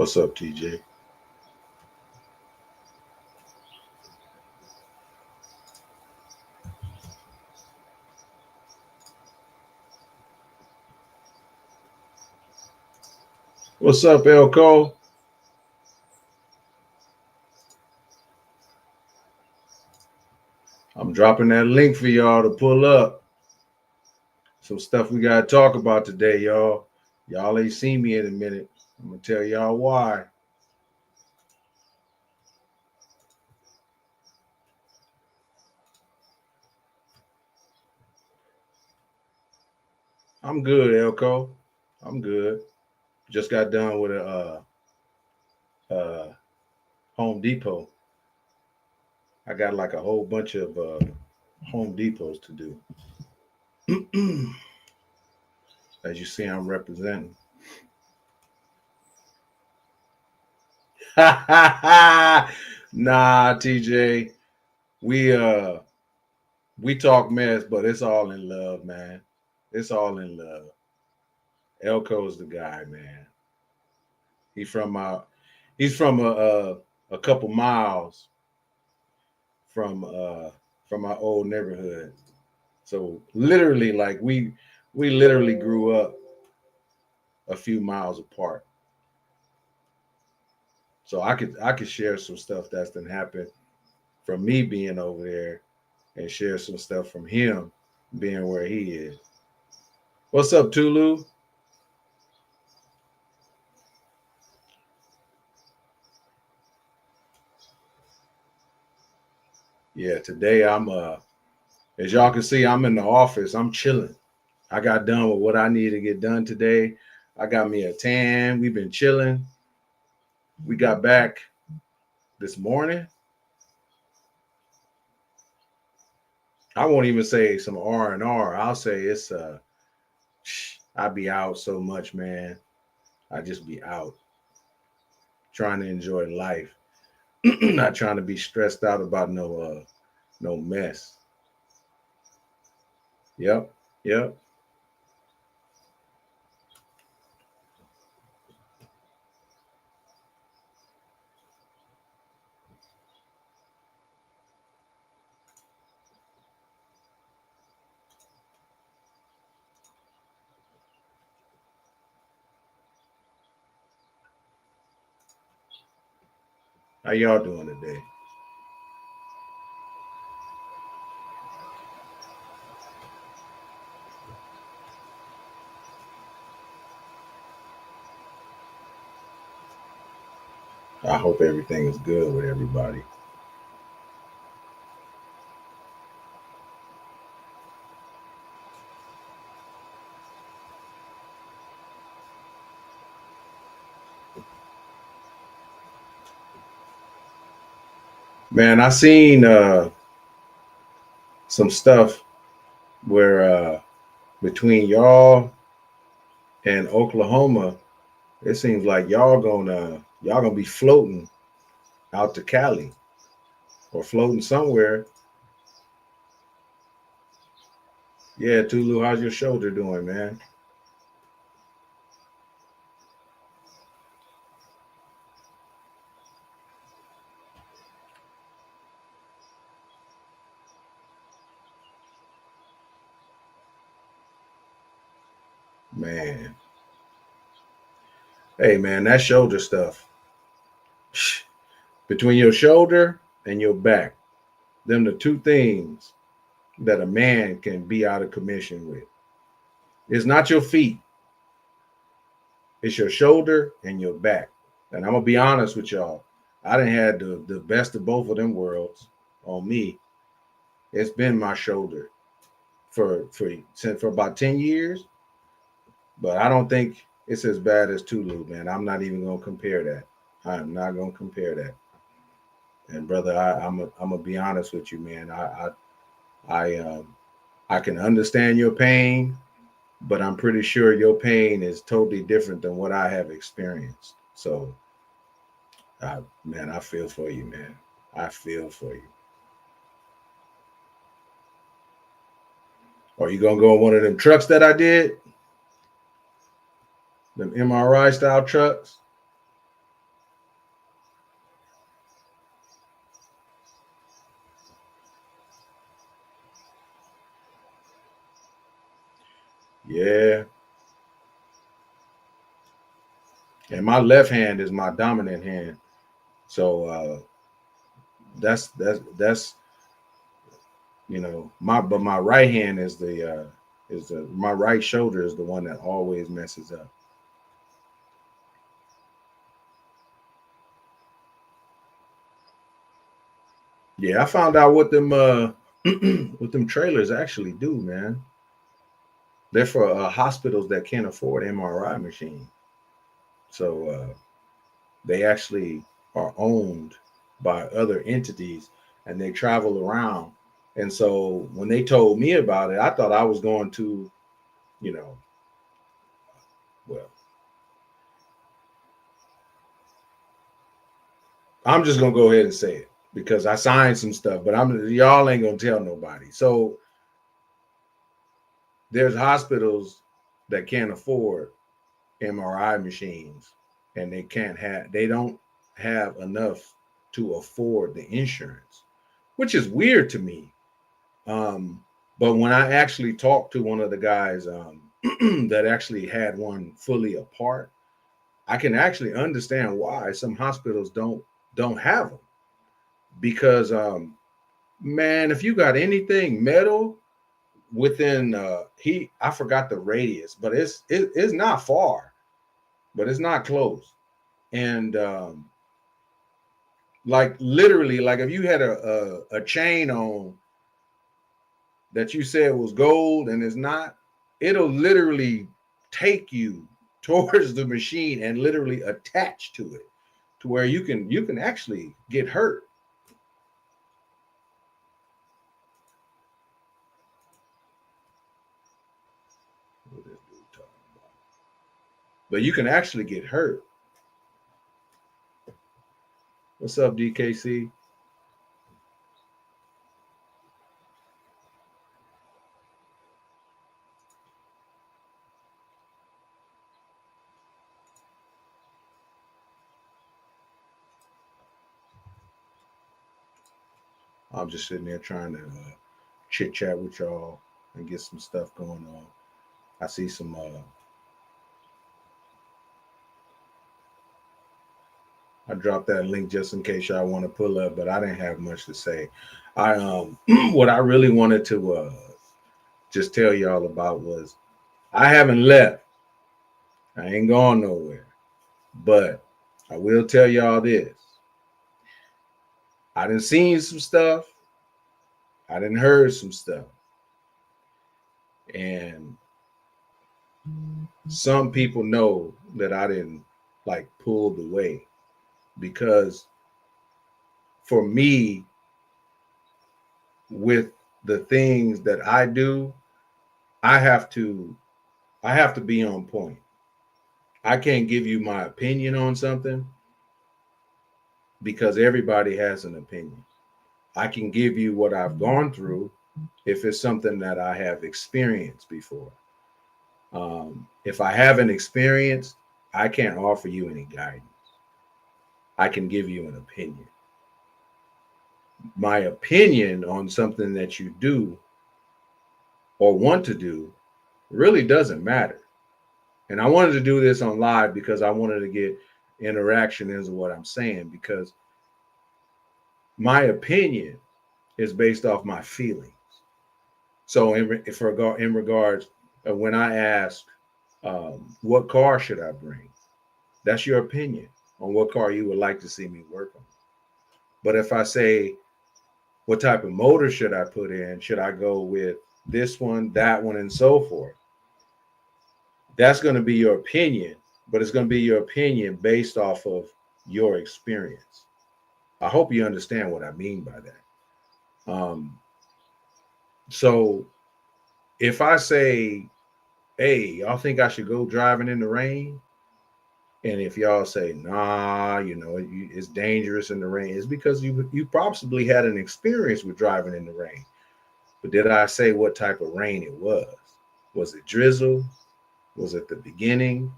What's up, TJ? What's up, Elko? I'm dropping that link for y'all to pull up. Some stuff we gotta talk about today, y'all. Y'all ain't seen me in a minute. I'm gonna tell y'all why. I'm good, Elko. I'm good. Just got done with a Home Depot. I got like a whole bunch of Home Depots to do. As you see, I'm representing. Nah, TJ. We uh we talk mess, but it's all in love, man. It's all in love. Elko's the guy, man. He from my he's from a couple miles from from my old neighborhood. So literally, like we literally grew up a few miles apart. So I could share some stuff that's been happened from me being over there and share some stuff from him being where he is. What's up, Tulu? Yeah, today I'm as y'all can see, I'm in the office. I'm chilling. I got done with what I need to get done today. I got me a tan. We've been chilling. We got back this morning. I won't even say some R&R. I'll say it's I be out so much, man. I just be out trying to enjoy life. Not trying to be stressed out about no mess. Yep. Yep. How y'all doing today? I hope everything is good with everybody. Man, I seen some stuff where between y'all and Oklahoma, it seems like y'all gonna be floating out to Cali or floating somewhere. Yeah, Tulu, how's your shoulder doing, man? Man, hey, man, that shoulder stuff between your shoulder and your back, them the two things that a man can be out of commission with. It's not your feet, it's your shoulder and your back. And I'm gonna be honest with y'all, I didn't had the best of both of them worlds on me. It's been my shoulder for about 10 years, but I don't think it's as bad as Tulu, man. I'm not even gonna compare that. I am not gonna compare that. And brother, I'm gonna be honest with you, man. I can understand your pain, but I'm pretty sure your pain is totally different than what I have experienced. So, man, I feel for you, man. I feel for you. Are you gonna go on one of them trucks that I did? Them MRI style trucks? Yeah. And my left hand is my dominant hand. So that's my right hand is the my right shoulder is the one that always messes up. Yeah, I found out what them what them trailers actually do, man. They're for hospitals that can't afford MRI machine. So they actually are owned by other entities, and they travel around. And so when they told me about it, I thought I was going to, you know, well, I'm just gonna go ahead and say it because I signed some stuff, but y'all ain't gonna tell nobody. So there's hospitals that can't afford MRI machines, and they don't have enough to afford the insurance, which is weird to me. Um, but when I actually talked to one of the guys that actually had one fully apart, I can actually understand why some hospitals don't have them because man, if you got anything metal within he I forgot the radius, but it's not far, but it's not close. And like literally, like if you had a chain on that you said was gold and it's not, it'll literally take you towards the machine and literally attach to it to where you can actually get hurt. What this dude talking about? But you can actually get hurt. What's up, DKC? I'm just sitting there trying to chit chat with y'all and get some stuff going on. I see some. I dropped that link just in case y'all want to pull up, but I didn't have much to say. I what I really wanted to just tell y'all about was I haven't left. I ain't gone nowhere, but I will tell y'all this: I done seen some stuff. I done heard some stuff, and some people know that I didn't like pulled away because for me, with the things that I do, I have to I have to be on point. I can't give you my opinion on something because everybody has an opinion. I can give you what I've gone through if it's something that I have experienced before. If I haven't experienced, I can't offer you any guidance. I can give you an opinion. My opinion on something that you do or want to do really doesn't matter. And I wanted to do this on live because I wanted to get interaction into what I'm saying because my opinion is based off my feelings. So in regards when I ask what car should I bring, that's your opinion on what car you would like to see me work on. But if I say what type of motor should I put in, should I go with this one, that one, and so forth, that's going to be your opinion, but it's going to be your opinion based off of your experience. I hope you understand what I mean by that. So if I say, hey, y'all think I should go driving in the rain? And if y'all say, nah, it's dangerous in the rain, it's because you possibly had an experience with driving in the rain. But did I say what type of rain it was? Was it drizzle? Was it the beginning?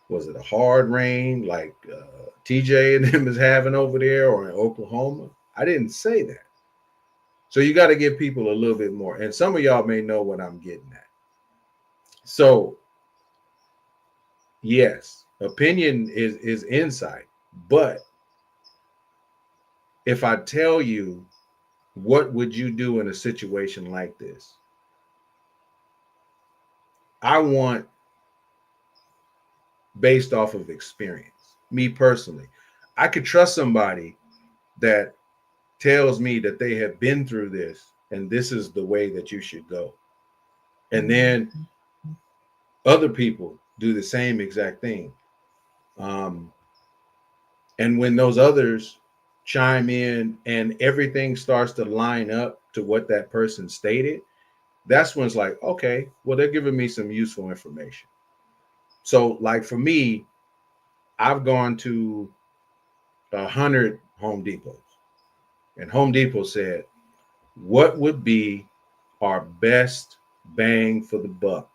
Was it a hard rain like TJ and them is having over there or in Oklahoma? I didn't say that. So you got to give people a little bit more. And some of y'all may know what I'm getting at. So yes, opinion is insight. But if I tell you, what would you do in a situation like this? I want based off of experience. Me personally, I could trust somebody that tells me that they have been through this and this is the way that you should go. And then other people do the same exact thing. Um, and when those others chime in and everything starts to line up to what that person stated, that's when it's like, okay, well, they're giving me some useful information. So, like for me, I've gone to 100 Home Depots, and Home Depot said, what would be our best bang for the buck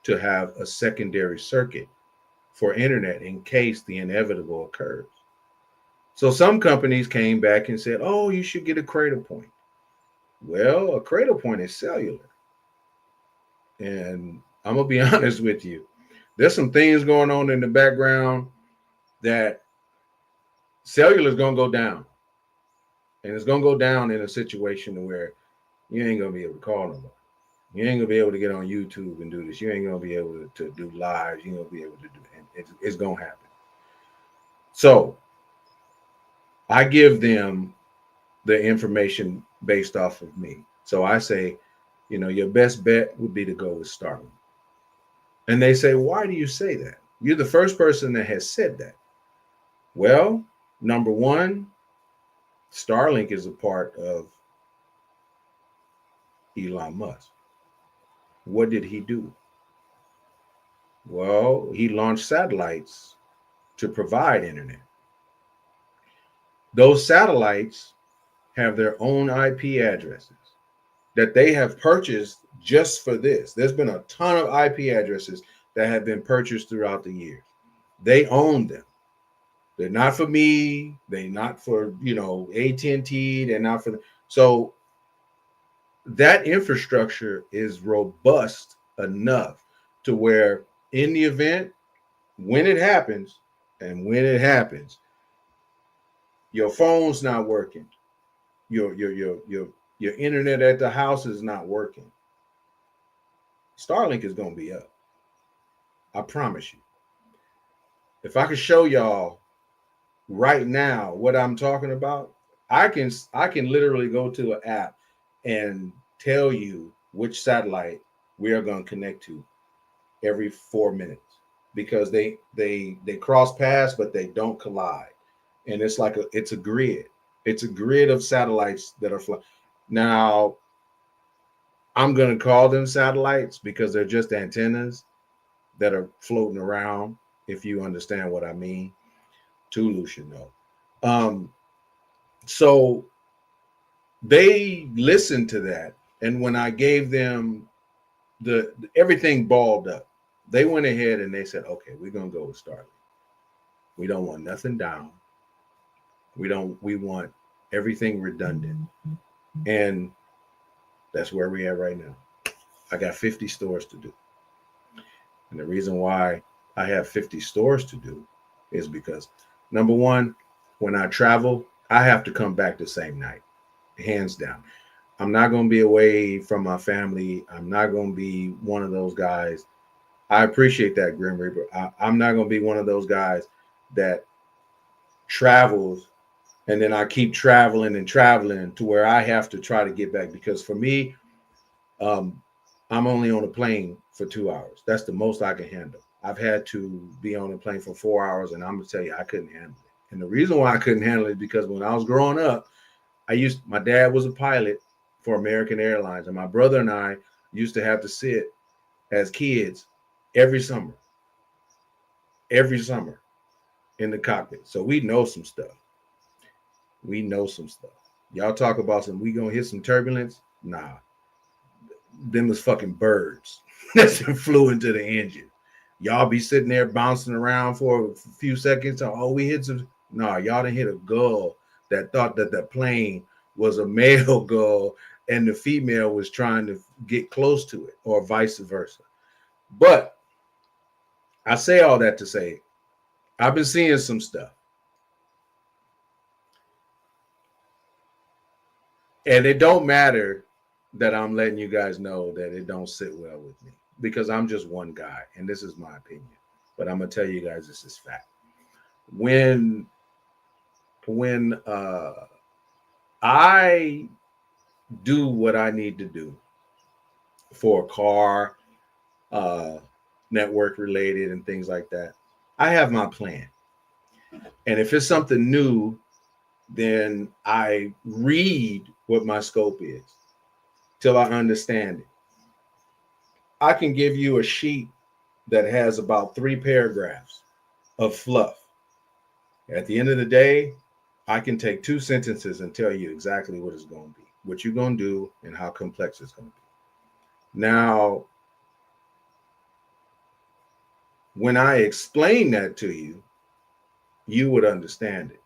to have a secondary circuit for internet in case the inevitable occurs? So some companies came back and said, oh, you should get a Cradle Point. Well, a Cradle Point is cellular. And I'm going to be honest with you. There's some things going on in the background that cellular is going to go down. And it's going to go down in a situation where you ain't going to be able to call nobody. You ain't going to be able to get on YouTube and do this. You ain't going to be able to do lives. You ain't going to be able to do it. It's going to happen. So I give them the information based off of me. So I say, your best bet would be to go with Starlink. And they say, why do you say that? You're the first person that has said that. Well, number one, Starlink is a part of Elon Musk. What did he do? Well, he launched satellites to provide internet. Those satellites have their own IP addresses that they have purchased just for this. There's been a ton of IP addresses that have been purchased throughout the years. They own them. They're not for me. They're not for, AT&T. They're not for. So that infrastructure is robust enough to where in the event, when it happens, your phone's not working. Your internet at the house is not working. Starlink is going to be up. I promise you. If I could show y'all right now what I'm talking about, I can literally go to an app and tell you which satellite we are going to connect to every 4 minutes because they cross paths but they don't collide, and it's a grid. It's a grid of satellites that are flying. Now I'm going to call them satellites because they're just antennas that are floating around, if you understand what I mean. Tulu should know. So they listened to that, and when I gave them the everything balled up, they went ahead and they said, okay, we're going to go with Starlink. We don't want nothing down. We want everything redundant. And that's where we are right now. I got 50 stores to do. And the reason why I have 50 stores to do is because, number one, when I travel, I have to come back the same night, hands down. I'm not going to be away from my family. I'm not going to be one of those guys. I appreciate that, Grim Reaper. I'm not going to be one of those guys that travels and then I keep traveling and traveling to where I have to try to get back. Because for me, I'm only on a plane for 2 hours. That's the most I can handle. I've had to be on a plane for 4 hours, and I'm going to tell you, I couldn't handle it. And the reason why I couldn't handle it is because when I was growing up, my dad was a pilot for American Airlines, and my brother and I used to have to sit as kids every summer in the cockpit. So we know some stuff. Y'all talk about we gonna hit some turbulence? Nah. Them was fucking birds that flew into the engine. Y'all be sitting there bouncing around for a few seconds. Oh, we hit some. Nah, y'all didn't hit a gull that thought that the plane was a male gull and the female was trying to get close to it, or vice versa. But I say all that to say I've been seeing some stuff. And it don't matter that I'm letting you guys know that it don't sit well with me because I'm just one guy and this is my opinion. But I'm gonna tell you guys this is fact. When I do what I need to do for a car, uh, network related and things like that, I have my plan. And if it's something new, then I read what my scope is till I understand it. I can give you a sheet that has about 3 paragraphs of fluff. At the end of the day, I can take 2 sentences and tell you exactly what it's going to be, what you're going to do, and how complex it's going to be. Now, when I explain that to you, you would understand it.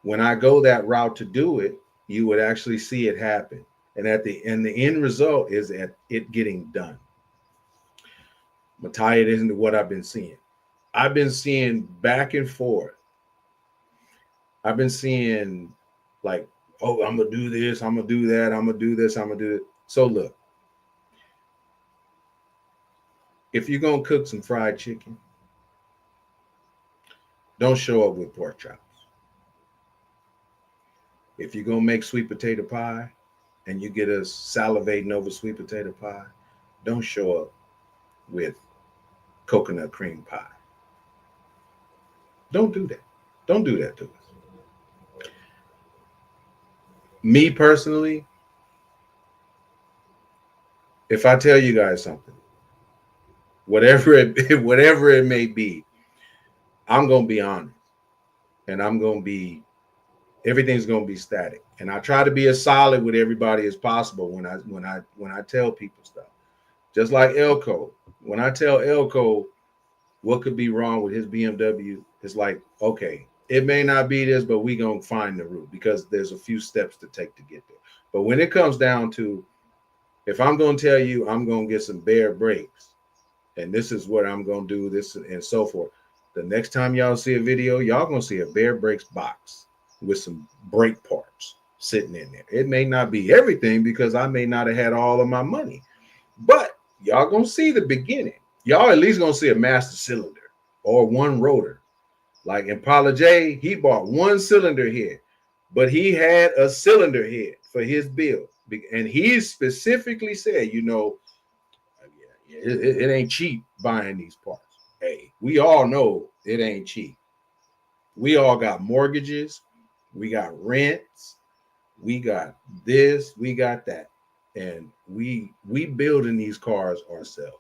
When I go that route to do it, you would actually see it happen. And the end result is at it getting done. I'm gonna tie it into what I've been seeing. I've been seeing back and forth. I've been seeing like, oh, I'm gonna do this, I'm gonna do that, I'm gonna do this, I'm gonna do it. So look, if you're gonna cook some fried chicken, don't show up with pork chops. If you're gonna make sweet potato pie and you get us salivating over sweet potato pie, don't show up with coconut cream pie. Don't do that. Don't do that to us. Me personally, if I tell you guys something, whatever it may be, I'm gonna be honest, and I'm gonna be everything's gonna be static. And I try to be as solid with everybody as possible when I tell people stuff. Just like Elko, when I tell Elko what could be wrong with his BMW, it's like, okay, it may not be this, but we gonna find the root because there's a few steps to take to get there. But when it comes down to, if I'm gonna tell you I'm gonna get some bare brakes, and this is what I'm gonna do, this and so forth. The next time y'all see a video, y'all gonna see a bare brakes box with some brake parts sitting in there. It may not be everything because I may not have had all of my money, but y'all gonna see the beginning. Y'all at least gonna see a master cylinder or one rotor. Like Impala J, he bought one cylinder head, but he had a cylinder head for his build. And he specifically said, it ain't cheap buying these parts. Hey, we all know it ain't cheap. We all got mortgages, we got rents, we got this, we got that. And we building these cars ourselves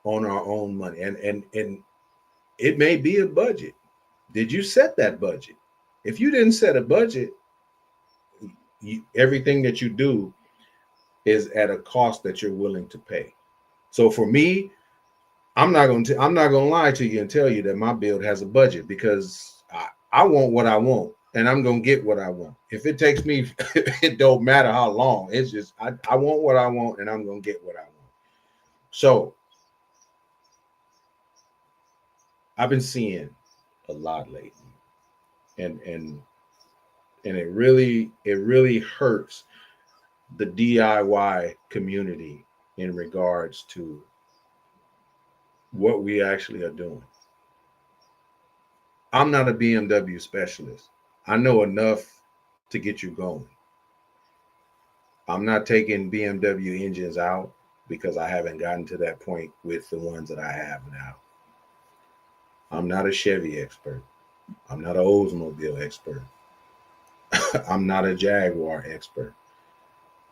on our own money. And it may be a budget. Did you set that budget? If you didn't set a budget, everything that you do is at a cost that you're willing to pay. So for me, I'm not gonna lie to you and tell you that my build has a budget because I want what I want and I'm gonna get what I want. If it takes me, it don't matter how long. It's just I want what I want and I'm gonna get what I want. So I've been seeing a lot lately, and it really hurts the DIY community in regards to what we actually are doing. I'm not a BMW specialist. I know enough to get you going. I'm not taking BMW engines out because I haven't gotten to that point with the ones that I have now. I'm not a Chevy expert. I'm not an Oldsmobile expert. I'm not a Jaguar expert.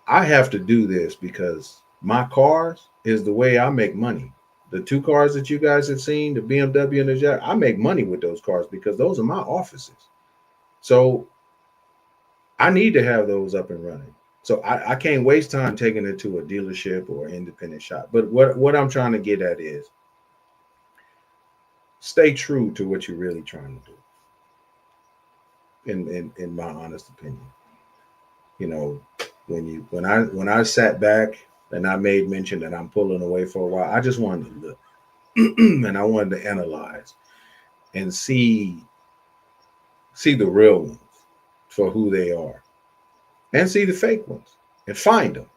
I have to do this because my cars is the way I make money. The 2 cars that you guys have seen, the BMW and the Jag, I make money with those cars because those are my offices. So I need to have those up and running. So I can't waste time taking it to a dealership or independent shop. But what I'm trying to get at is stay true to what you're really trying to do. In my honest opinion, when I sat back and I made mention that I'm pulling away for a while. I just wanted to look and I wanted to analyze and see the real ones for who they are and see the fake ones and find them.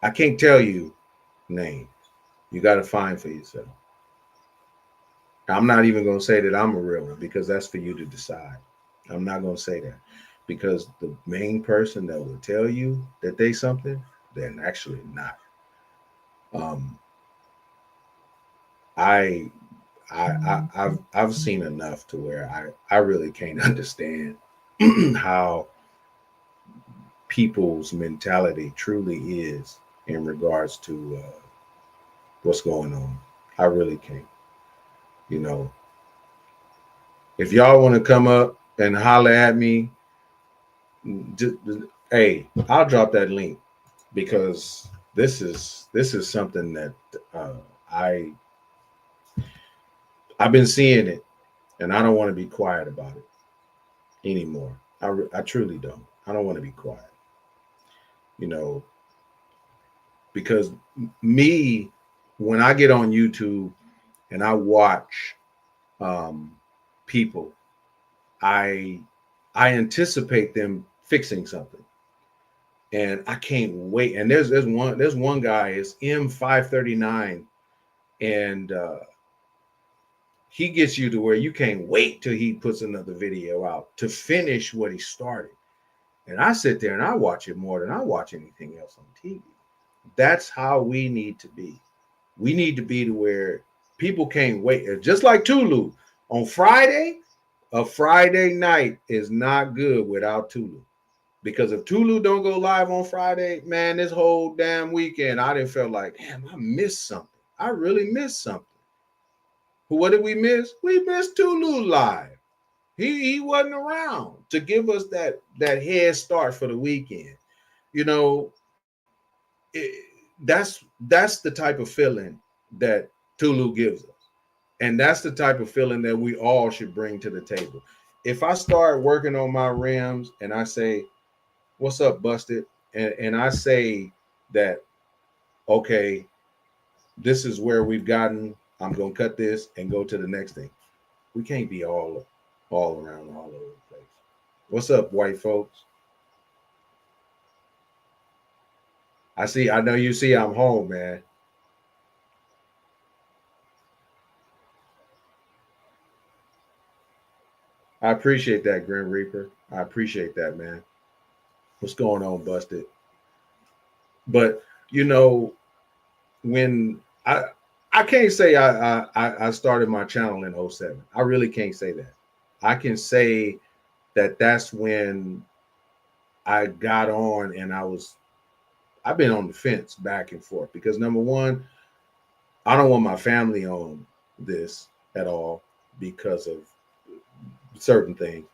I can't tell you names. You got to find for yourself. I'm not even going to say that I'm a real one because that's for you to decide. I'm not going to say that because the main person that will tell you that they something, they're actually not. Um, I, I've seen enough to where I really can't understand how people's mentality truly is in regards to what's going on. I really can't. You know, if y'all want to come up and holler at me, just, hey, I'll drop that link because this is something that uh, I I've been seeing it, and I don't want to be quiet about it anymore. I truly don't. I don't want to be quiet. You know, because me when I get on YouTube and I watch um, people, I I anticipate them fixing something, and I can't wait. And there's one guy, it's M539, and he gets you to where you can't wait till he puts another video out to finish what he started. And I sit there and I watch it more than I watch anything else on TV. That's how we need to be. We need to be to where people can't wait. Just like Tulu on Friday, a Friday night is not good without Tulu. Because if Tulu don't go live on Friday, man, this whole damn weekend, I didn't feel like, damn, I missed something. I really missed something. What did we miss? We missed Tulu live. He wasn't around to give us that head start for the weekend. You know, it, that's the type of feeling that Tulu gives us. And that's the type of feeling that we all should bring to the table. If I start working on my rims and I say, what's up, Busted? And I say that, okay, this is where we've gotten. I'm gonna cut this and go to the next thing. We can't be all around all over the place. What's up, white folks? I know you see I'm home, man. I appreciate that, Grim Reaper. I appreciate that, man. What's going on, Busted? But you know, when I can't say I started my channel in '07. I really can't say that. I can say that that's when I got on and I've been on the fence back and forth because number one, I don't want my family on this at all because of certain things.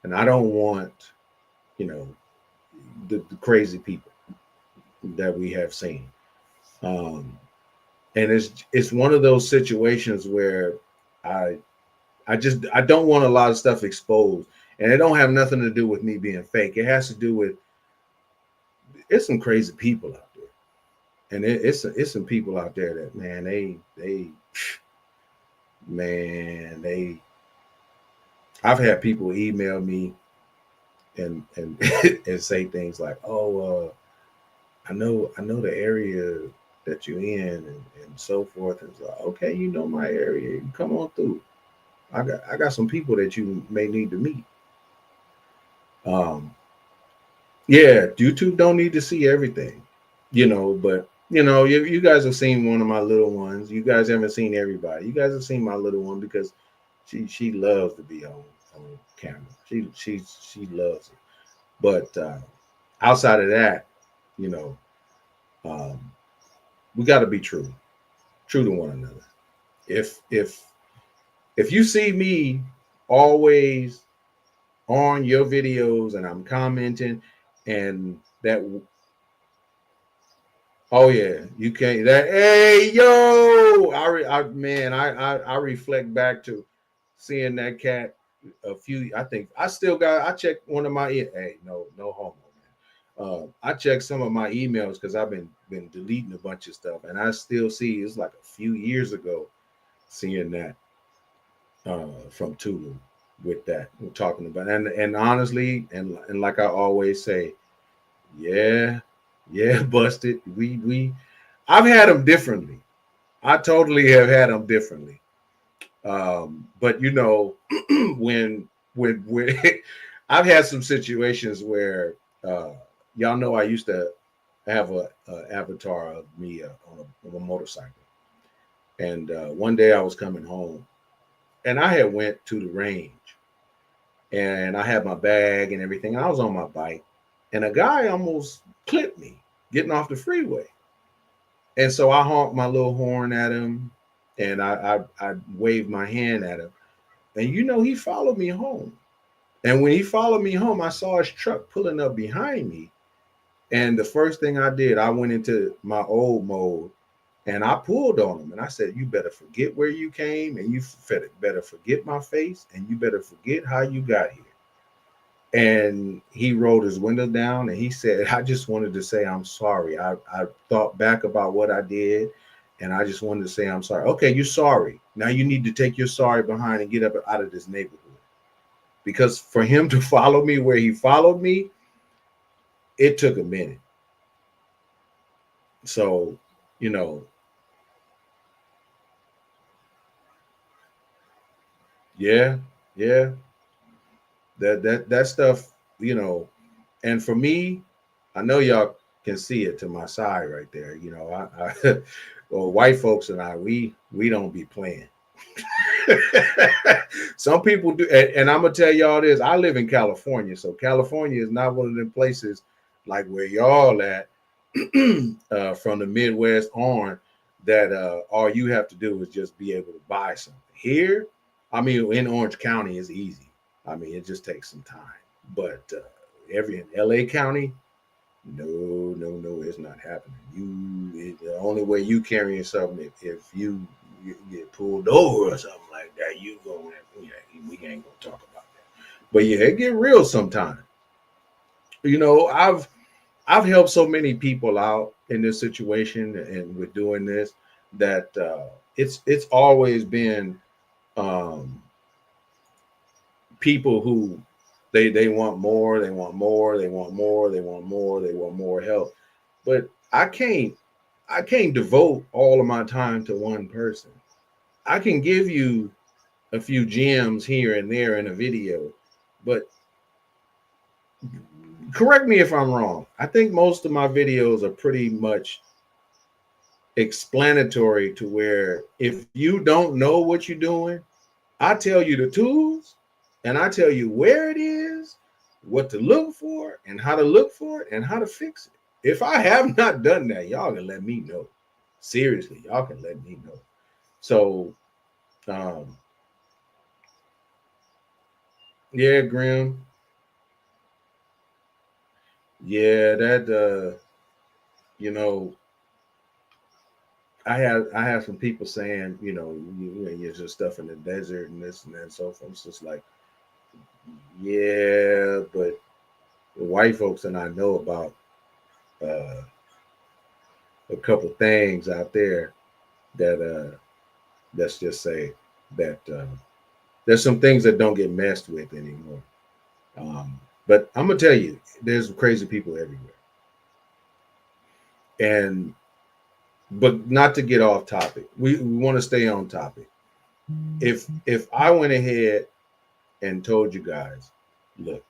And I don't want, you know, the crazy people that we have seen. Um, and it's one of those situations where I I don't want a lot of stuff exposed. And it don't have nothing to do with me being fake. It has to do with it's some crazy people out there. And it's some people out there that man, they man, they I've had people email me and and say things like, "Oh, I know the area that you're in, and so forth." And it's like, okay, you know my area. You come on through. I got some people that you may need to meet. Um, yeah, YouTube don't need to see everything, but you guys have seen one of my little ones. You guys haven't seen everybody. You guys have seen my little one because she loves to be on camera. She loves it. But outside of that, you know, um, we got to be true to one another. If you see me always on your videos and I'm commenting and that, oh yeah, you can't that, hey yo, I reflect back to seeing that cat a few. I think I still got. I checked one of my ear. Hey, no homo, man. I checked some of my emails because I've been deleting a bunch of stuff, and I still see it's like a few years ago seeing that from Tulu with that we're talking about, and honestly, and like I always say, yeah, yeah, busted. We I've had them differently. I totally have had them differently. But you know, when I've had some situations where y'all know I used to have a avatar of me on a motorcycle, and one day I was coming home, and I had went to the range, and I had my bag and everything. And I was on my bike, and a guy almost clipped me getting off the freeway, and so I honked my little horn at him, and I waved my hand at him, and you know he followed me home. And when he followed me home, I saw his truck pulling up behind me. And the first thing I did, I went into my old mode and I pulled on him. And I said, you better forget where you came, and you better forget my face, and you better forget how you got here. And he rolled his window down and he said, I just wanted to say I'm sorry. I thought back about what I did, and I just wanted to say I'm sorry. Okay, you're sorry. Now you need to take your sorry behind and get up out of this neighborhood. Because for him to follow me where he followed me, it took a minute. So, you know, yeah, yeah, that stuff, you know, and for me, I know y'all can see it to my side right there. You know, I well, white folks and we don't be playing. Some people do, and I'm gonna tell y'all this. I live in California, so California is not one of them places like where y'all at from the Midwest on that all you have to do is just be able to buy something. Here, I mean, in Orange County is easy. I mean, it just takes some time. But every in LA County, no, no, no, it's not happening. The only way you carrying something if you get pulled over or something like that, you go. Yeah, we ain't gonna talk about that. But yeah, it get real sometimes. You know, I've helped so many people out in this situation and with doing this that it's always been um, people who they want more, they want more, they want more, they want more, they want more help. But I can't devote all of my time to one person. I can give you a few gems here and there in a video, but correct me if I'm wrong. I think most of my videos are pretty much explanatory to where if you don't know what you're doing, I tell you the tools and I tell you where it is, what to look for, and how to look for it and how to fix it. If I have not done that, y'all can let me know. Seriously, y'all can let me know. So, um, yeah, Grim. Yeah, that you know, I have some people saying, you know, you're just stuff in the desert and this and that and so forth. It's just like, yeah, but the white folks and I know about uh, a couple things out there that let's just say that there's some things that don't get messed with anymore. But I'm gonna tell you, there's crazy people everywhere, and but not to get off topic. We want to stay on topic. If I went ahead and told you guys, look,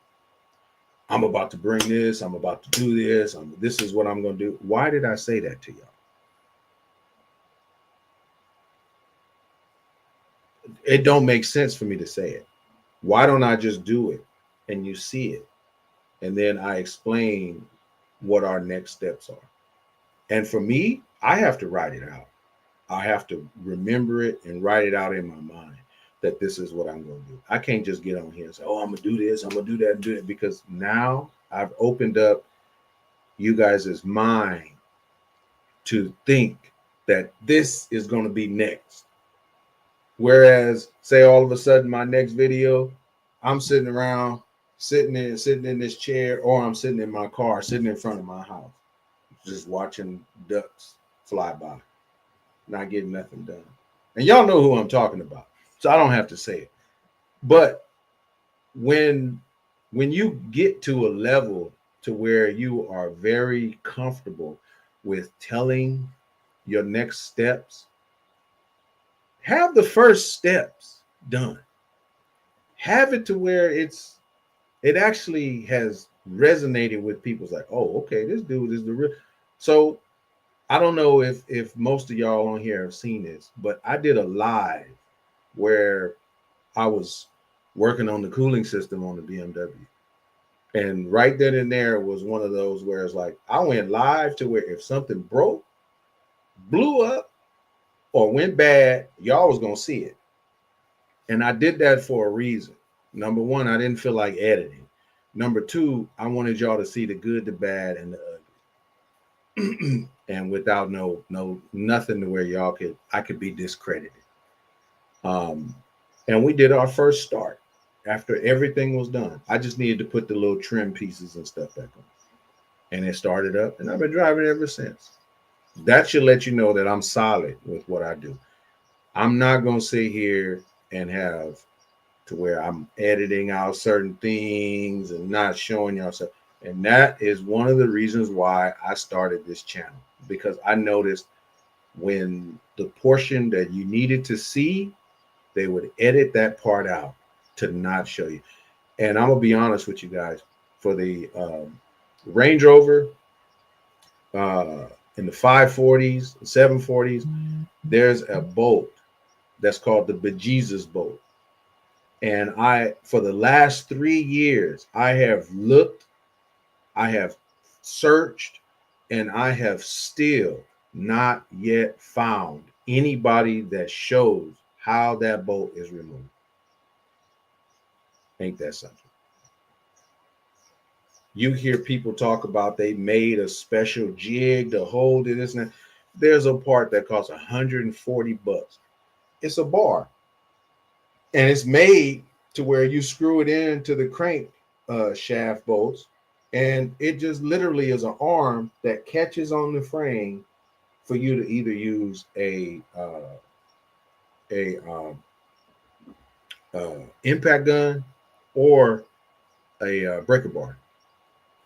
I'm about to bring this, I'm about to do this, this is what I'm gonna do. Why did I say that to y'all? It don't make sense for me to say it. Why don't I just do it and you see it? And then I explain what our next steps are. And for me, I have to write it out. I have to remember it and write it out in my mind that this is what I'm going to do. I can't just get on here and say, oh, I'm going to do this, I'm going to do that, and do it, because now I've opened up you guys' mind to think that this is going to be next. Whereas, say all of a sudden, my next video, I'm sitting around sitting in this chair, or I'm sitting in my car, sitting in front of my house, just watching ducks fly by, not getting nothing done. And y'all know who I'm talking about, so I don't have to say it. But when you get to a level to where you are very comfortable with telling your next steps, have the first steps done. Have it to where it actually has resonated with people. It's like, oh, okay, this dude is the real. So I don't know if most of y'all on here have seen this, but I did a live where I was working on the cooling system on the BMW. And right then and there was one of those where it's like I went live to where if something broke, blew up, or went bad, y'all was gonna see it. And I did that for a reason. Number one, I didn't feel like editing. Number two, I wanted y'all to see the good, the bad, and the ugly. And without no nothing to where I could be discredited. Um, and we did our first start after everything was done. I just needed to put the little trim pieces and stuff back on. And it started up, and I've been driving ever since. That should let you know that I'm solid with what I do. I'm not gonna sit here and have to where I'm editing out certain things and not showing y'all stuff. And that is one of the reasons why I started this channel, because I noticed when the portion that you needed to see, they would edit that part out to not show you. And I'm gonna be honest with you guys, for the Range Rover, in the 540s, 740s, there's a bolt that's called the bejesus bolt. And for the last 3 years, I have looked, I have searched, and I have still not yet found anybody that shows how that bolt is removed. Ain't that something? You hear people talk about they made a special jig to hold it. This and that. There's a part that costs $140. It's a bar, and it's made to where you screw it into the crank shaft bolts, and it just literally is an arm that catches on the frame for you to either use a impact gun or a breaker bar,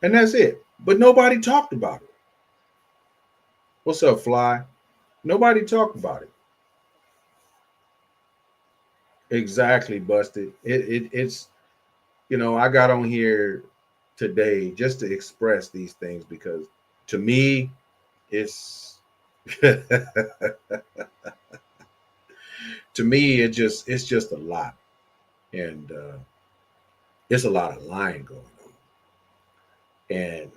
and that's it. But nobody talked about it. What's up, Fly? Nobody talked about it. Exactly, busted. It's I got on here today just to express these things because to me it's to me it's just a lot, and it's a lot of lying going on. And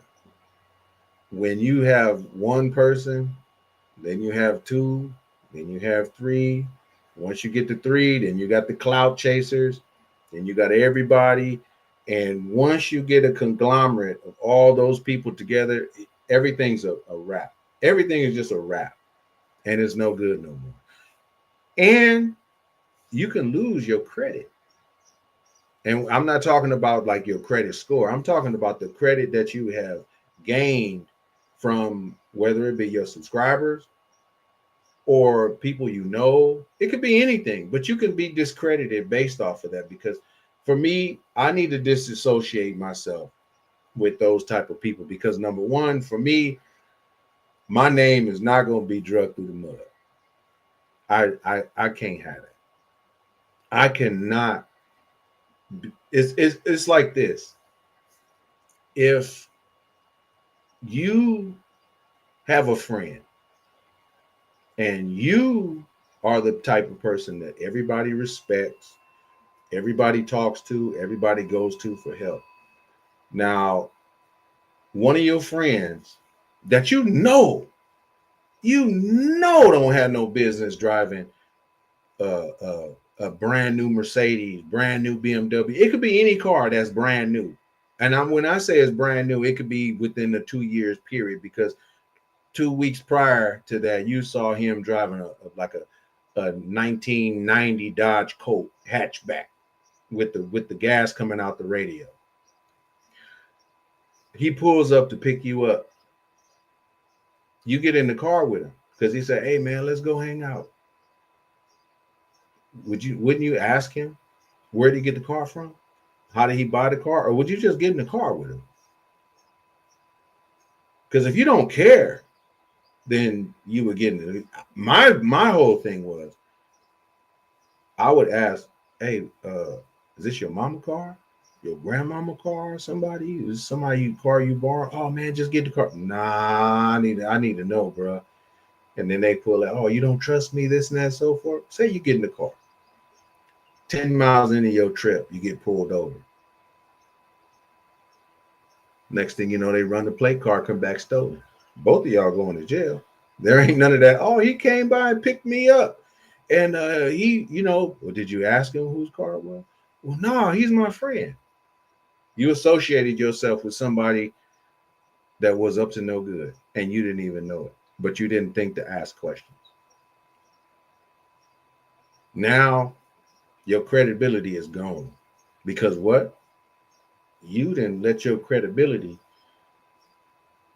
when you have one person, then you have two, then you have three. Once you get to three, then you got the clout chasers, then you got everybody. And once you get a conglomerate of all those people together, everything's a wrap. Everything is just a wrap, and it's no good no more. And you can lose your credit. And I'm not talking about like your credit score. I'm talking about the credit that you have gained from whether it be your subscribers or people you know. It could be anything, but you can be discredited based off of that. Because for me, I need to disassociate myself with those type of people, because number one, for me, my name is not going to be drugged through the mud. I can't have it. I cannot. It's like this. If you have a friend and you are the type of person that everybody respects, everybody talks to, everybody goes to for help. Now, one of your friends that don't have no business driving a brand new Mercedes, brand new BMW. It could be any car that's brand new. And when I say it's brand new, it could be within the 2 years period, because 2 weeks prior to that, you saw him driving a 1990 Dodge Colt hatchback with the gas coming out the radio. He pulls up to pick you up. You get in the car with him because he said, "Hey man, let's go hang out." Wouldn't you ask him where did he get the car from? How did he buy the car? Or would you just get in the car with him? Because if you don't care, then you would get in it. My whole thing was I would ask, "Hey, is this your mama car? Your grandmama car? Somebody? Is somebody car you borrow? Oh man, just get the car." Nah, I need to know, bro. And then they pull out, "Oh, you don't trust me, this and that, so forth." Say you get in the car. 10 miles into your trip, you get pulled over. Next thing you know, they run the plate car, come back stolen. Both of y'all going to jail. There ain't none of that. "Oh, he came by and picked me up. And well, did you ask him whose car it was?" "Well, no, he's my friend." You associated yourself with somebody that was up to no good and you didn't even know it, but you didn't think to ask questions. Now your credibility is gone because what? You didn't let your credibility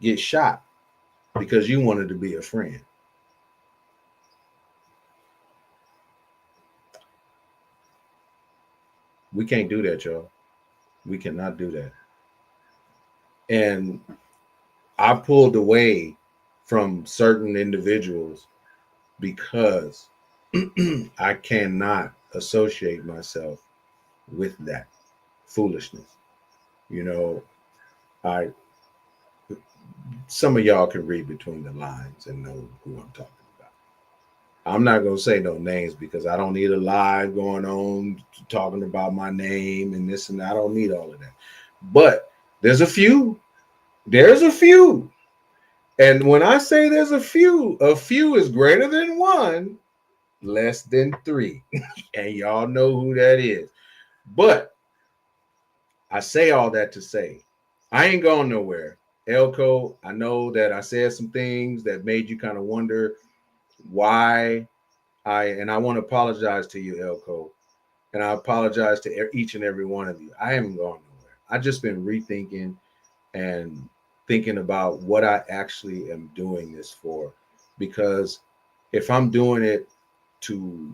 get shot because you wanted to be a friend. We can't do that, y'all. We cannot do that. And I pulled away from certain individuals because I cannot associate myself with that foolishness. You know, I some of y'all can read between the lines and know who I'm talking about. I'm not gonna say no names because I don't need a live going on talking about my name and this and that. I don't need all of that. But there's a few. There's a few. And when I say there's a few is greater than one, less than three. And y'all know who that is. But I say all that to say, I ain't going nowhere. Elko, I know that I said some things that made you kind of wonder why and I want to apologize to you, Elko. And I apologize to each and every one of you. I haven't gone nowhere. I just been rethinking and thinking about what I actually am doing this for. Because if I'm doing it to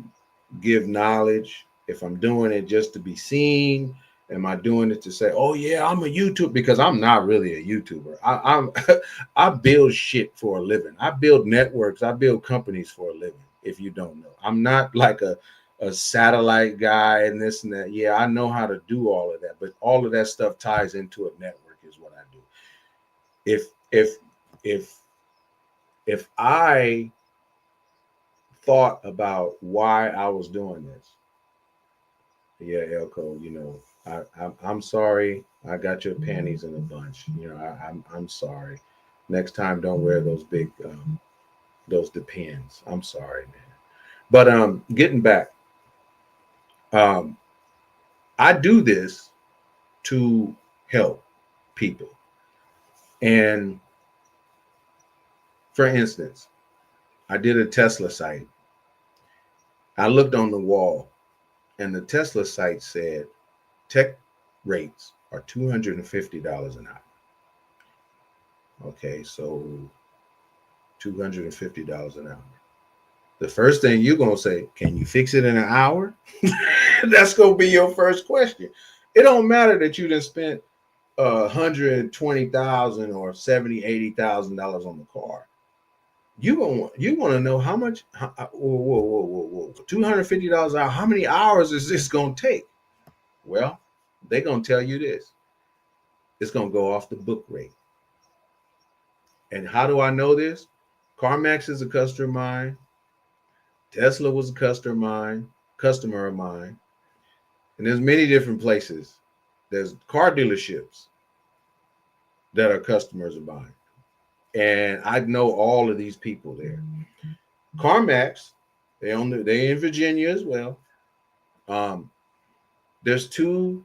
give knowledge, if I'm doing it just to be seen, am I doing it to say, "Oh yeah, I'm a YouTuber"? Because I'm not really a YouTuber. I'm I build shit for a living. I build networks. I build companies for a living. If you don't know, I'm not like a satellite guy and this and that. Yeah, I know how to do all of that, but all of that stuff ties into a network is what I do. If if if I thought about why I was doing this, yeah, Elko, I'm sorry. I got your panties in a bunch. I'm sorry. Next time, don't wear those big those depends. I'm sorry, man. But getting back, um, I do this to help people. And for instance, I did a Tesla site. I looked on the wall, and the Tesla site said tech rates are $250 an hour. Okay, so $250 an hour. The first thing you're gonna say, can you fix it in an hour? That's gonna be your first question. It don't matter that you done spent $120,000 or $70,000-$80,000 on the car. You want to know how much? Whoa. $250 an hour. How many hours is this gonna take? Well, they're gonna tell you this. It's gonna go off the book rate. And how do I know this? CarMax is a customer of mine. Tesla was a customer of mine. And there's many different places. There's car dealerships that are customers of mine. And I know all of these people there. CarMax, they in Virginia as well. There's two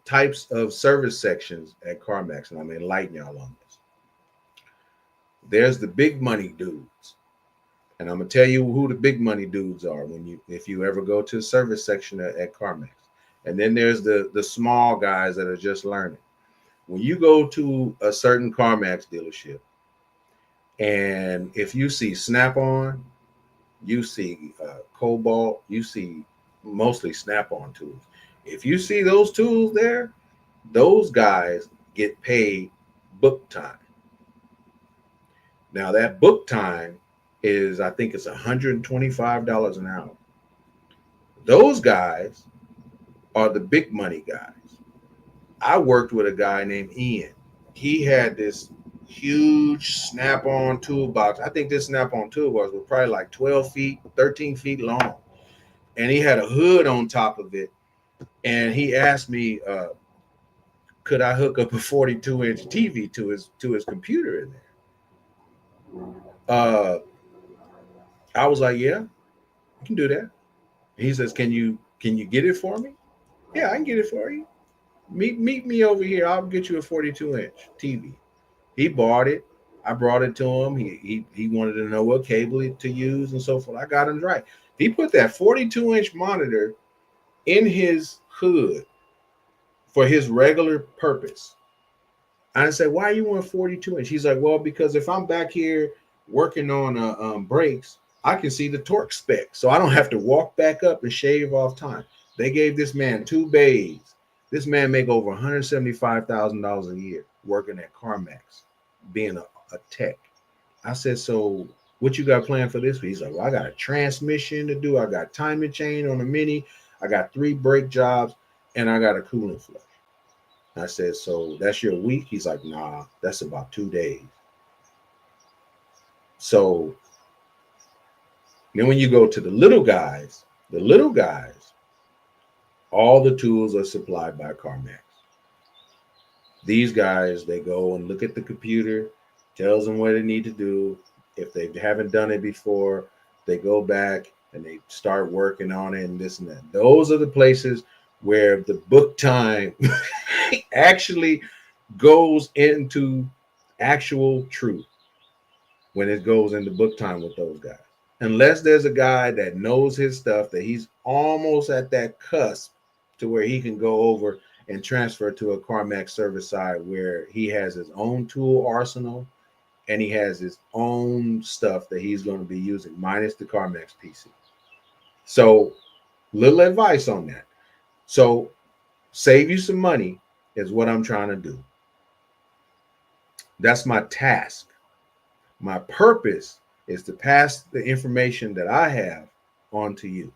types of service sections at CarMax, and I'm gonna enlighten y'all on this. There's the big money dudes. And I'm gonna tell you who the big money dudes are if you ever go to the service section at CarMax. And then there's the small guys that are just learning. When you go to a certain CarMax dealership, and if you see Snap-on, you see Cobalt, you see mostly Snap-on tools. If you see those tools there, those guys get paid book time. Now that book time is, I think it's $125 an hour. Those guys are the big money guys. I worked with a guy named Ian. He had this huge Snap-on toolbox. I think this Snap-on toolbox was probably like 12 feet, 13 feet long. And he had a hood on top of it. And he asked me, could I hook up a 42-inch TV to his computer in there? I was like, yeah, you can do that. He says, can you get it for me? Yeah, I can get it for you. Meet me over here. I'll get you a 42-inch TV. He bought it. I brought it to him. He wanted to know what cable to use and so forth. I got him right. He put that 42-inch monitor in his hood for his regular purpose. I said, why you want 42-inch? He's like, well, because if I'm back here working on brakes, I can see the torque spec, so I don't have to walk back up and shave off time. They gave this man 2 bays. This man make over $175,000 a year working at CarMax, being a tech. I said, so what you got planned for this week? He's like, well, I got a transmission to do. I got timing chain on a Mini. I got 3 brake jobs, and I got a coolant flush. I said, so that's your week? He's like, nah, that's about 2 days. So then when you go to the little guys, all the tools are supplied by CarMax. These guys, they go and look at the computer, tells them what they need to do. If they haven't done it before, they go back and they start working on it and this and that. Those are the places where the book time actually goes into actual truth, when it goes into book time with those guys. Unless there's a guy that knows his stuff, that he's almost at that cusp to where he can go over and transfer to a CarMax service side where he has his own tool arsenal and he has his own stuff that he's going to be using, minus the CarMax PC. So little advice on that. So save you some money is what I'm trying to do. That's my task. My purpose is to pass the information that I have on to you.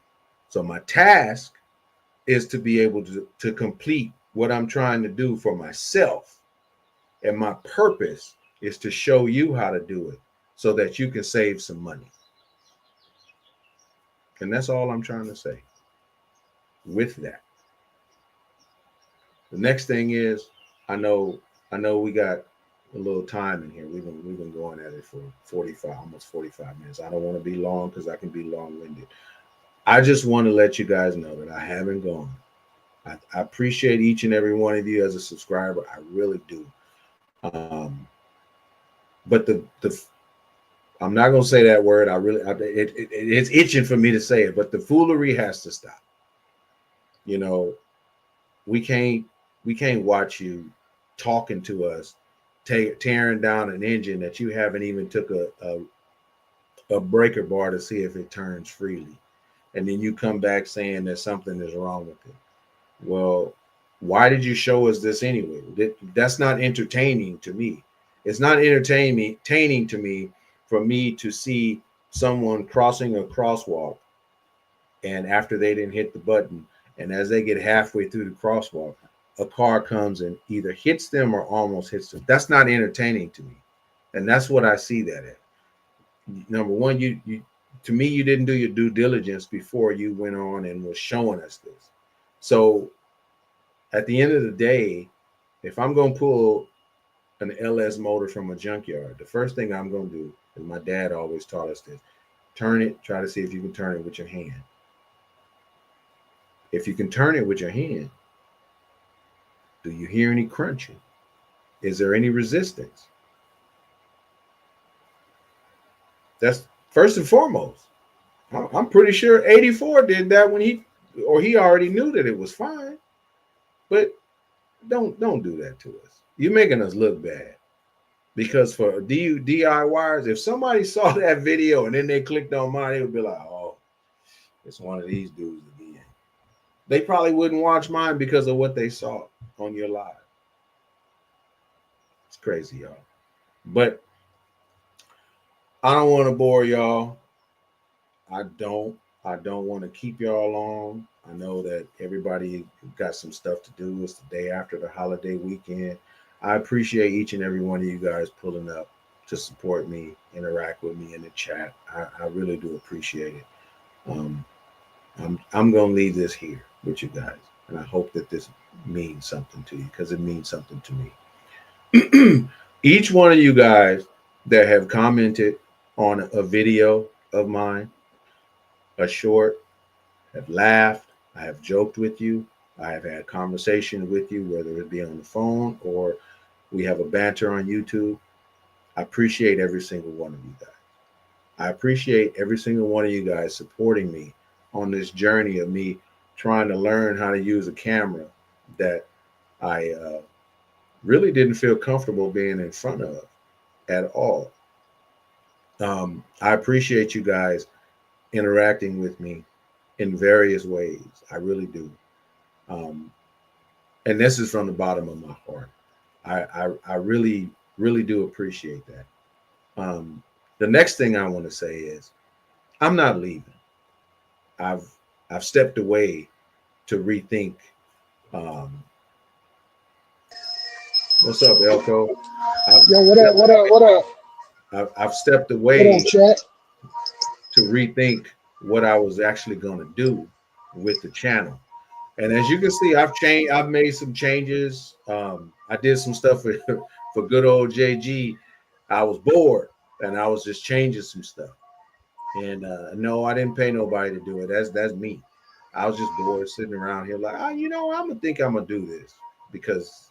So my task is to be able to complete what I'm trying to do for myself. And my purpose is to show you how to do it so that you can save some money. And that's all I'm trying to say with that. The next thing is, I know we got a little time in here. We've been going at it for 45, almost 45 minutes. I don't want to be long because I can be long-winded. I just want to let you guys know that I haven't gone. I appreciate each and every one of you as a subscriber. I really do. But the I'm not gonna say that word. It's itching for me to say it. But the foolery has to stop. You know, we can't watch you talking to us, tearing down an engine that you haven't even took a breaker bar to see if it turns freely, and then you come back saying that something is wrong with it. Well, why did you show us this anyway? That's not entertaining to me. It's not entertaining to me for me to see someone crossing a crosswalk, and after they didn't hit the button, and as they get halfway through the crosswalk, a car comes and either hits them or almost hits them. That's not entertaining to me. And that's what I see that at. Number one, you to me, you didn't do your due diligence before you went on and was showing us this. So at the end of the day, if I'm going to pull an LS motor from a junkyard, the first thing I'm going to do, and my dad always taught us this, turn it, try to see if you can turn it with your hand. If you can turn it with your hand, do you hear any crunching? Is there any resistance? That's first and foremost. I'm pretty sure 84 did that when he already knew that it was fine. But don't do that to us. You're making us look bad. Because for DIYers, if somebody saw that video and then they clicked on mine, they would be like, "Oh, it's one of these dudes again." They probably wouldn't watch mine because of what they saw on your live. It's crazy, y'all. But I don't want to bore y'all. I don't. I don't want to keep y'all long. I know that everybody got some stuff to do. It's the day after the holiday weekend. I appreciate each and every one of you guys pulling up to support me, interact with me in the chat. I really do appreciate it. Um, I'm gonna leave this here with you guys, and I hope that this means something to you because it means something to me. Each one of you guys that have commented on a video of mine, a short, have laughed, I have joked with you, I have had conversation with you, whether it be on the phone or we have a banter on YouTube. I appreciate every single one of you guys. I appreciate every single one of you guys supporting me on this journey of me trying to learn how to use a camera that I really didn't feel comfortable being in front of at all. I appreciate you guys interacting with me in various ways. I really do. Um, and this is from the bottom of my heart. I really, really do appreciate that. The next thing I want to say is I'm not leaving. I've I've stepped away to rethink. Um, what's up, Elko? I've Yo, what up? stepped What up? What up? I've stepped What up, away chat? to rethink what I was actually going to do with the channel. And as you can see, I've changed. I've made some changes. I did some stuff for for good old JG. I was bored, and I was just changing some stuff. And no, I didn't pay nobody to do it. That's me. I was just bored sitting around here like, I'm gonna think I'm gonna do this because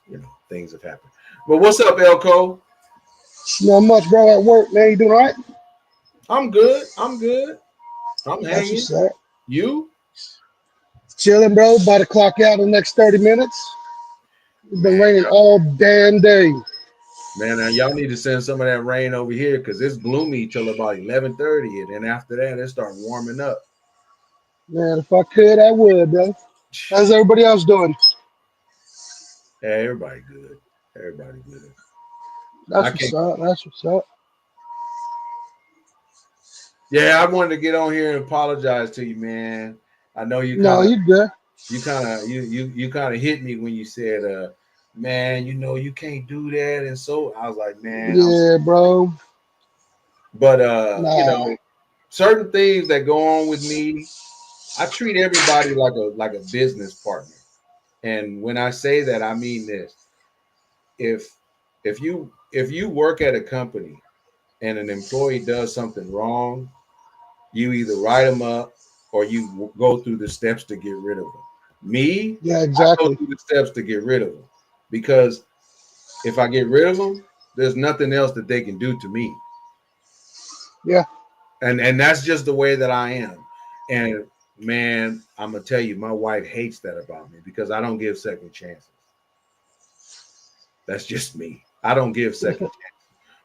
things have happened. But what's up, Elko? Not much, bro. At work, man. You doing all right? I'm good. I'm good. I'm That's hanging. what's up. You? Chilling, bro. About to clock out in the next 30 minutes. It's been Man, raining all damn day. y'all need to send some of that rain over here because it's gloomy till about 11:30, and then after that it start warming up. Man, if I could, I would, bro. How's everybody else doing? Hey, everybody good. Everybody good. I That's what's can't. up. That's what's up. Yeah, I wanted to get on here and apologize to you, man. I know you kind No, of you good. you kind of hit me when you said man, you can't do that. And so I was like, man, Yeah, bro. but Nah. certain things that go on with me, I treat everybody like a business partner. And when I say that, I mean this. If if you work at a company and an employee does something wrong, you either write them up or you go through the steps to get rid of them. Me, Yeah, I go exactly. through the steps to get rid of them because if I get rid of them, there's nothing else that they can do to me. Yeah. And that's just the way that I am. And man, I'm gonna tell you, my wife hates that about me because I don't give second chances. That's just me. I don't give second chances.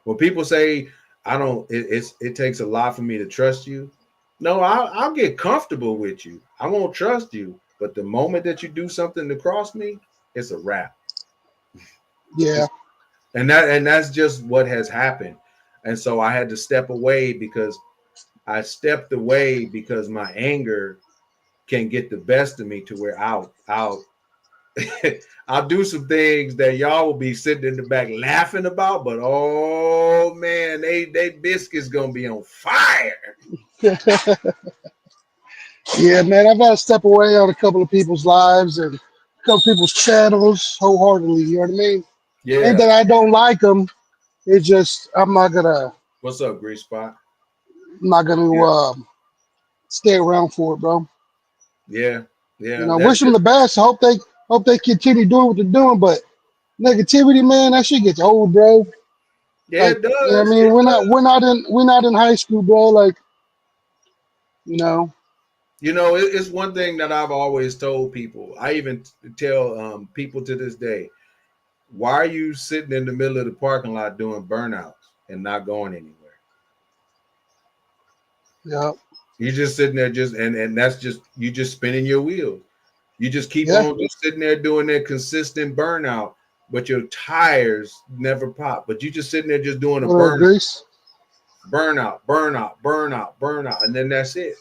When people say I don't, it takes a lot for me to trust you. No, I'll get comfortable with you. I won't trust you, but the moment that you do something to cross me, it's a wrap. Yeah. It's, and that's just what has happened. And so I had to step away because I stepped away because my anger can get the best of me to where I'll I'll do some things that y'all will be sitting in the back laughing about, but oh man, they biscuits gonna be on fire. Yeah, man. I've had to step away on a couple of people's lives and a couple people's channels wholeheartedly. You know what I mean? Ain't Yeah. that I don't like them. It's just What's up, Grease Spot? I'm not gonna Yeah, stay around for it, bro. yeah, yeah. Wish That's them just the best. I hope they continue doing what they're doing. But negativity, man, that shit gets old, bro. yeah, Like, it you know what I does. mean? It We're not in high school, bro. Like, you know, it's one thing that I've always told people. I even tell people to this day. why are you sitting in the middle of the parking lot doing burnouts and not going anywhere? Yeah. You're just sitting there and that's just you just spinning your wheels. You just keep Yeah. on just sitting there doing that consistent burnout, but your tires never pop. But you just sitting there just doing a Little grease. burnout, and then that's it.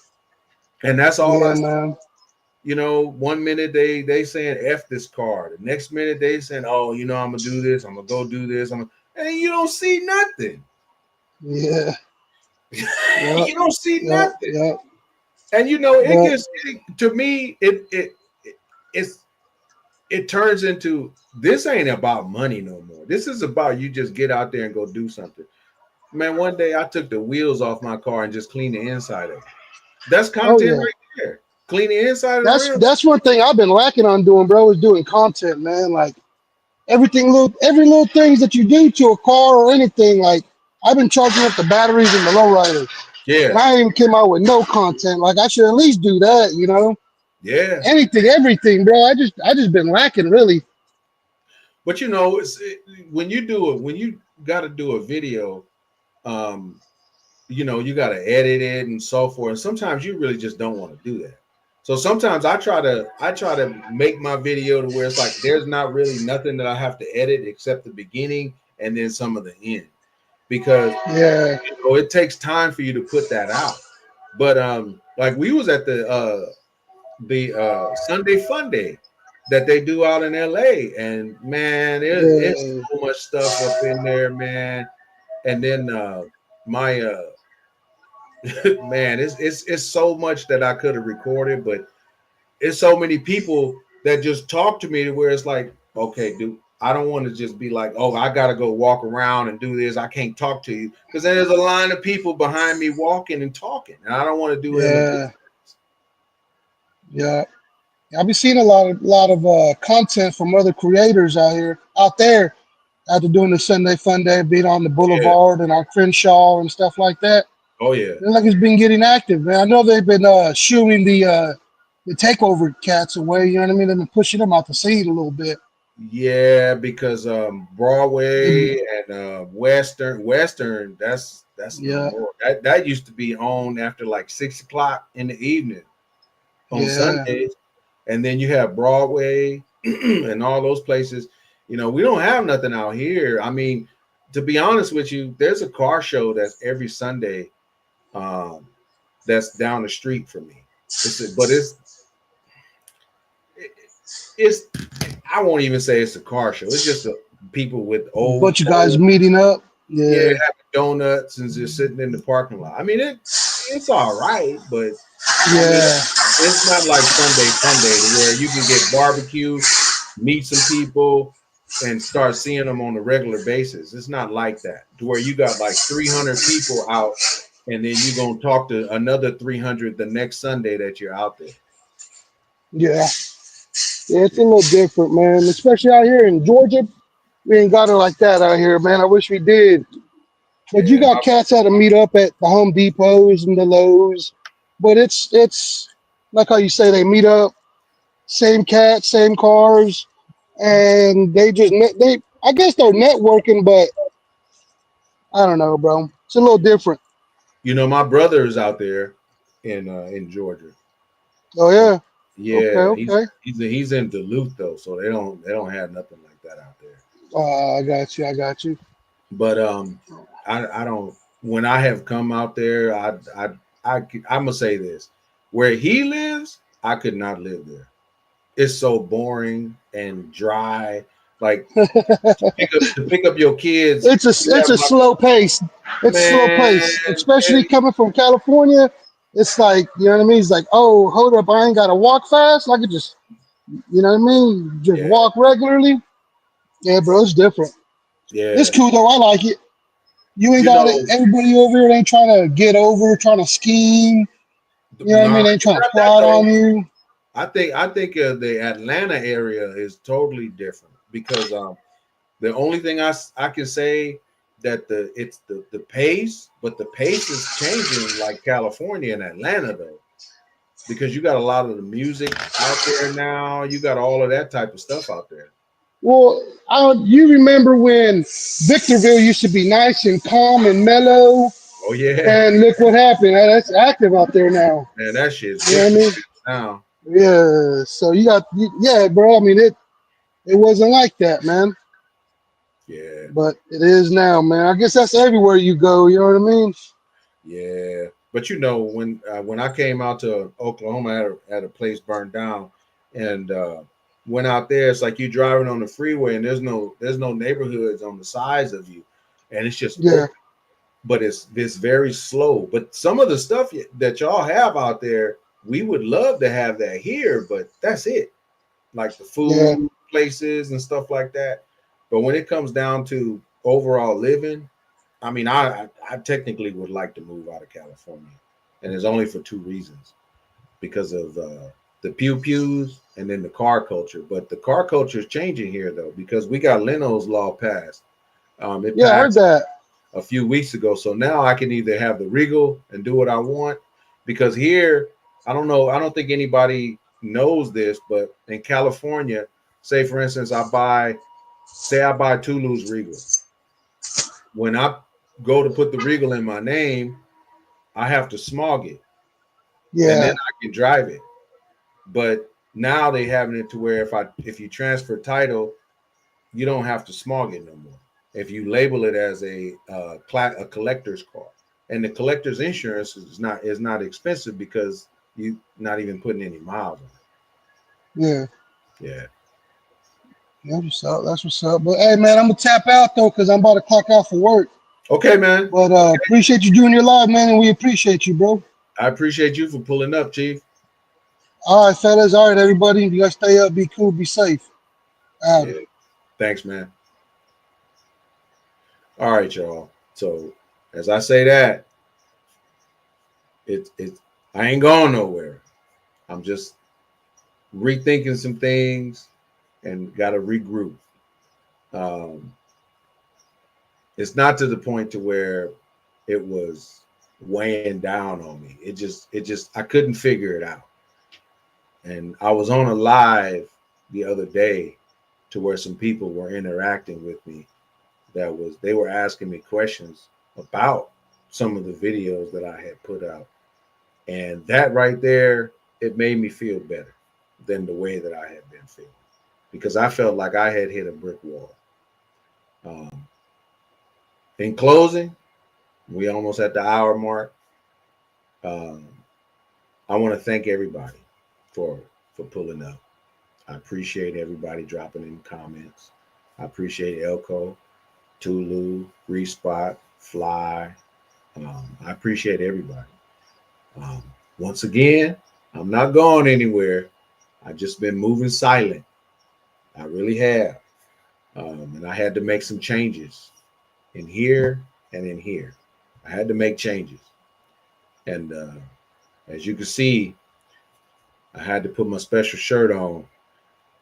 And that's all I Yeah, see. man. You know, one minute they saying F this car. The next minute they saying, oh, you know, I'm gonna do this, I'm gonna go do this. And you don't see nothing. Yeah. Yep. You don't see Yep. nothing. Yep. And you know, But to me, it's it turns into this ain't about money no more. This is about you just get out there and go do something. Man, one day I took the wheels off my car and just cleaned the inside of it. That's oh content yeah. right there. Clean the inside of the That's real. that's one thing I've been lacking on doing, bro, is doing content, man. Like every little things that you do to a car or anything, like I've been charging up the batteries and the lowrider. And Yeah, I ain't even came out with no content. Like I should at least do that, you know? yeah. Anything, everything, bro. I just been lacking really. But you know, when you do it, when you got to do a video, um, you know, you got to edit it and so forth. And sometimes you really just don't want to do that. So sometimes I try to make my video to where it's like there's not really nothing that I have to edit except the beginning and then some of the end because Yeah. you know it takes time for you to put that out. But like we was at the Sunday Fun Day that they do out in LA, and man, it's Yeah. so much stuff up in there, man. And then my man, it's so much that I could have recorded, but it's so many people that just talk to me to where it's like, okay, dude, I don't want to just be like, oh, I gotta go walk around and do this. I can't talk to you because then there's a line of people behind me walking and talking, and I don't want to do it in the Yeah. Yeah. I've been seeing a lot of content from other creators out there after doing the Sunday Fun Day, being on the yeah. Boulevard and on Crenshaw and stuff like that. Oh yeah. And like it's been getting active, man. I know they've been shooing the takeover cats away. You know what I mean? They've been pushing them out the scene a little bit. Yeah, because Broadway and Western, that's no Yeah, more. That used to be on after like 6 o'clock in the evening on yeah, Sundays, and then you have Broadway and all those places. You know, we don't have nothing out here. I mean, to be honest with you, there's a car show that's every Sunday, um, that's down the street from me. It's I won't even say it's a car show. It's just people with old, bunch of guys meeting up. yeah, Yeah, having donuts and just sitting in the parking lot. I mean, it's all right, but I mean, yeah, it's not like Sunday Fun Day where you can get barbecue, meet some people, and start seeing them on a regular basis. It's not like that to where you got like 300 people out, and then you're gonna talk to another 300 the next Sunday that you're out there. yeah. Yeah, it's a little different, man. Especially out here in Georgia, we ain't got it like that out here, man. I wish we did. But you Yeah, got cats that meet up at the Home Depots and the Lowe's. But it's like how you say they meet up, same cats, same cars, and they just they. I guess they're networking, but I don't know, bro. It's a little different. you know, my brother is out there in Georgia. Oh And yeah. Okay. yeah, Okay. he's in Duluth though, so they don't have nothing like that out there. I got you. I got you. But I don't. When I have come out there, I'm gonna say this: where he lives, I could not live there. It's so boring and dry. Like to pick up your kids, It's a you it's have a like slow pace. It's slow man, pace, especially and coming from California. It's like you know what I mean. It's like, oh, hold up, I ain't gotta walk fast. I could just, you know what I mean, just yeah, walk regularly. Yeah, bro, it's different. It's yeah. cool though. I like it. You ain't You got it. know, Everybody over here ain't trying to get over, trying to scheme. You know what I nah, mean? They ain't you trying to got that plot on though. you. I think the Atlanta area is totally different because the only thing I can say that the pace, but the pace is changing like California and Atlanta though, because you got a lot of the music out there now. You got all of that type of stuff out there. Well, you remember when Victorville used to be nice and calm and mellow, Oh yeah, and look what happened. That's active out there now. man, that shit's You know what I different mean? now. Yeah. So yeah, bro. I mean, it wasn't like that, man. Yeah, But it is now, man. I guess that's everywhere you go. You know what I mean? yeah. But you know, when I came out to Oklahoma, at a place burned down, and went out there, it's like you driving on the freeway, and there's no neighborhoods on the sides of you, and it's just Yeah. open. But it's very slow. But some of the stuff that y'all have out there, we would love to have that here, but that's it. Like the Yeah. food places and stuff like that. But when it comes down to overall living, I mean, I technically would like to move out of California, and it's only for two reasons: because of the pew pews and then the car culture. But the car culture is changing here though, because we got Leno's law passed. It Yeah. I heard passed that. a few weeks ago. So now I can either have the Regal and do what I want, because here, I don't know, I don't think anybody knows this, but in California, say for instance, say I buy Tulu's Regal. When I go to put the Regal in my name, I have to smog it, and then Yeah. I can drive it. But now they having it to where if you transfer title, you don't have to smog it no more. If you label it as a collector's car, and the collector's insurance is not expensive because you not even putting any miles on Yeah. it. Yeah. That's what's up. That's what's up. But hey, man, I'm gonna tap out though, cause I'm about to clock out for work. Okay, man. But appreciate you doing your live, man, and we appreciate you, bro. I appreciate you for pulling up, Chief. All right, fellas. All right, everybody. You guys stay up, be cool, be safe. Out. Yeah. Thanks, man. All right, y'all. So as I say that, it I ain't going nowhere. I'm just rethinking some things and got to regroup. Um, it's not to the point to where it was weighing down on me. It just I couldn't figure it out. And I was on a live the other day to where some people were interacting with me, they were asking me questions about some of the videos that I had put out. And that right there, it made me feel better than the way that I had been feeling, because I felt like I had hit a brick wall. Um, in closing, we almost at the hour mark. Um, I want to thank everybody for pulling up. I appreciate everybody dropping in comments. I appreciate Elko, Tulu, Respot, Fly. I appreciate everybody. Um, Once again, I'm not going anywhere. I just been moving silent. I really have, and I had to make some changes in here and in here. I had to make changes, and as you can see, I had to put my special shirt on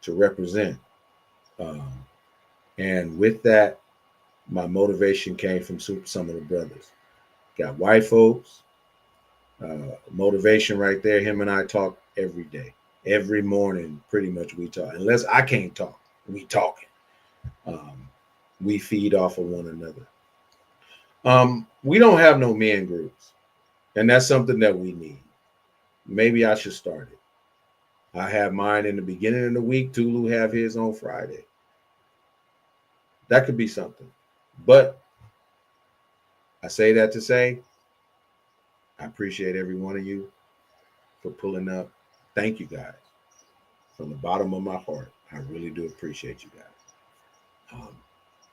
to represent. Um, and with that, my motivation came from some of the brothers. Got white folks, motivation right there. Him and I talk every day, every morning. Pretty much we talk. Unless I can't talk, we talking. Um, we feed off of one another. We don't have no men groups, and that's something that we need. Maybe I should start it. I have mine in the beginning of the week. Tulu have his on Friday. That could be something. But I say that to say I appreciate every one of you for pulling up. Thank you guys from the bottom of my heart. I really do appreciate you guys.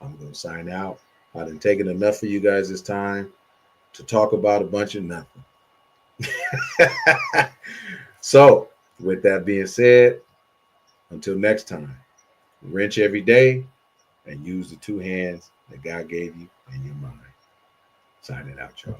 I'm going to sign out. I've been taking enough of you guys this time to talk about a bunch of nothing. So, with that being said, until next time, wrench every day and use the two hands that God gave you in your mind. Signing out, y'all.